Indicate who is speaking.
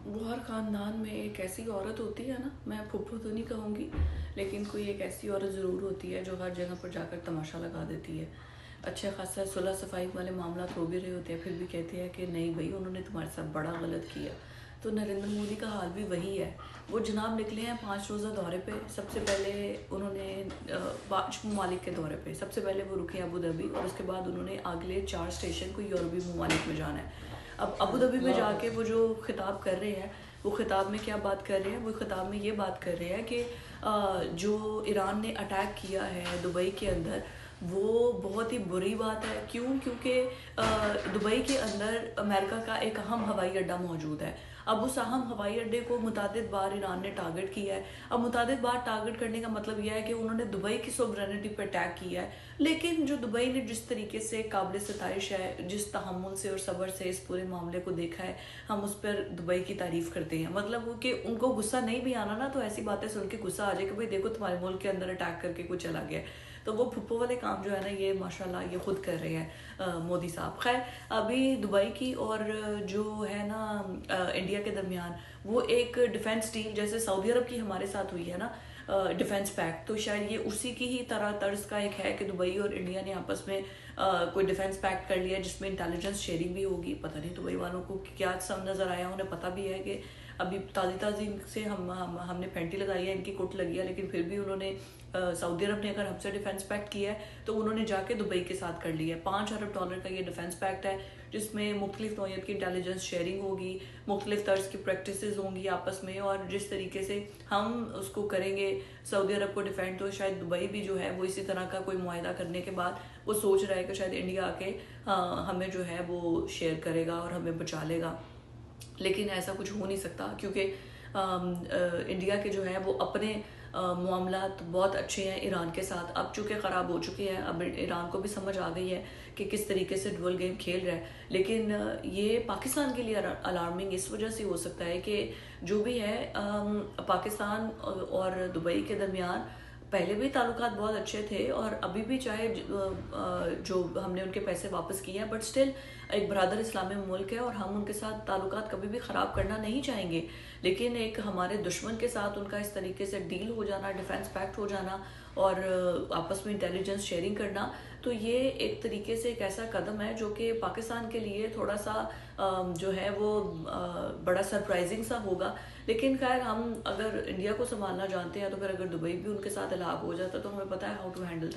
Speaker 1: वो हर ख़ानदान में एक ऐसी औरत होती है ना, मैं फूफो तो नहीं कहूँगी, लेकिन कोई एक ऐसी औरत ज़रूर होती है जो हर जगह पर जाकर तमाशा लगा देती है। अच्छा खासा सुलह सफाई वाले मामला हो भी रहे होते हैं, फिर भी कहते हैं कि नहीं भाई, उन्होंने तुम्हारे साथ बड़ा गलत किया। तो नरेंद्र मोदी का हाल भी वही है। वो जनाब निकले हैं 5 रोज़ा दौरे पे। सबसे पहले उन्होंने 5 ममालिक के दौरे पे सबसे पहले वो रुके अबू धाबी, और उसके बाद उन्होंने अगले 4 स्टेशन को यूरोपीय ममालिक में जाना है। अब अबू धाबी में जाके वो जो खिताब कर रहे हैं, वो खिताब में क्या बात कर रहे हैं? वो खिताब में ये बात कर रहे हैं कि जो ईरान ने अटैक किया है दुबई के अंदर, वो बहुत ही बुरी बात है। क्यों? क्योंकि दुबई के अंदर अमेरिका का एक अहम हवाई अड्डा मौजूद है। अब उस अहम हवाई अड्डे को मुतादिद बार ईरान ने टारगेट किया है। अब मुतादिद बार टारगेट करने का मतलब यह है कि उन्होंने दुबई की सोवरेनिटी पर अटैक किया है। लेकिन जो दुबई ने जिस तरीके से काबिल सताइश है, जिस तहम्मुल से और सब्र से इस पूरे मामले को देखा है, हम उस पर दुबई की तारीफ करते हैं। मतलब वो कि उनको गुस्सा नहीं भी आना ना, तो ऐसी बातें सुन के गुस्सा आ जाए कि भाई देखो तुम्हारे मुल्क के अंदर अटैक करके कुछ चला गया। तो वो फुप्पो वाले काम जो है ना, ये माशाल्लाह ये खुद कर रहे हैं मोदी साहब। खैर, अभी दुबई की और जो है ना इंडिया के दरमियान वो एक डिफेंस डील जैसे सऊदी अरब की हमारे साथ हुई है ना, डिफेंस पैक्ट, तो शायद ये उसी की ही तरह तर्ज का एक है कि दुबई और इंडिया ने आपस में कोई डिफेंस पैक्ट कर लिया जिसमें इंटेलिजेंस शेयरिंग भी होगी। पता नहीं दुबई वालों को क्या सब नज़र आया। उन्हें पता भी है कि अभी ताज़ी से हमने पेंटी लगाई है, इनकी कुट लगी है, लेकिन फिर भी उन्होंने सऊदी अरब ने अगर हमसे डिफेंस पैक्ट किया है तो उन्होंने जाके दुबई के साथ कर लिया है। $5 अरब का ये डिफेंस पैक्ट है, जिसमें मुख्तलिफ नौयत की इंटेलिजेंस शेयरिंग होगी, मुख्तलिफ तर्ज की प्रैक्टिसेस होंगी आपस में, और जिस तरीके से हम उसको करेंगे सऊदी अरब को डिफेंड, तो शायद दुबई भी जो है वो इसी तरह का कोई मुआहदा करने के बाद वो सोच रहा है कि शायद इंडिया आके हमें जो है वो शेयर करेगा और हमें बचा लेगा। लेकिन ऐसा कुछ हो नहीं सकता, क्योंकि इंडिया के जो है वो अपने मामलात बहुत अच्छे हैं ईरान के साथ। अब चूँकि ख़राब हो चुके हैं, अब ईरान को भी समझ आ गई है कि किस तरीके से डुअल गेम खेल रहा है। लेकिन ये पाकिस्तान के लिए अलार्मिंग इस वजह से हो सकता है कि जो भी है पाकिस्तान और दुबई के दरमियान पहले भी ताल्लुकात बहुत अच्छे थे, और अभी भी चाहे जो हमने उनके पैसे वापस किए हैं, बट स्टिल एक बरादर इस्लामी मुल्क है और हम उनके साथ ताल्लुकात कभी भी ख़राब करना नहीं चाहेंगे। लेकिन एक हमारे दुश्मन के साथ उनका इस तरीके से डील हो जाना, डिफेंस पैक्ट हो जाना और आपस में इंटेलिजेंस शेयरिंग करना, तो ये एक तरीके से एक ऐसा कदम है जो कि पाकिस्तान के लिए थोड़ा सा जो है वो बड़ा सरप्राइजिंग सा होगा। लेकिन खैर, हम अगर इंडिया को संभालना जानते हैं तो फिर अगर दुबई भी उनके साथ इलाक़ हो जाता तो हमें पता है हाउ टू हैंडल।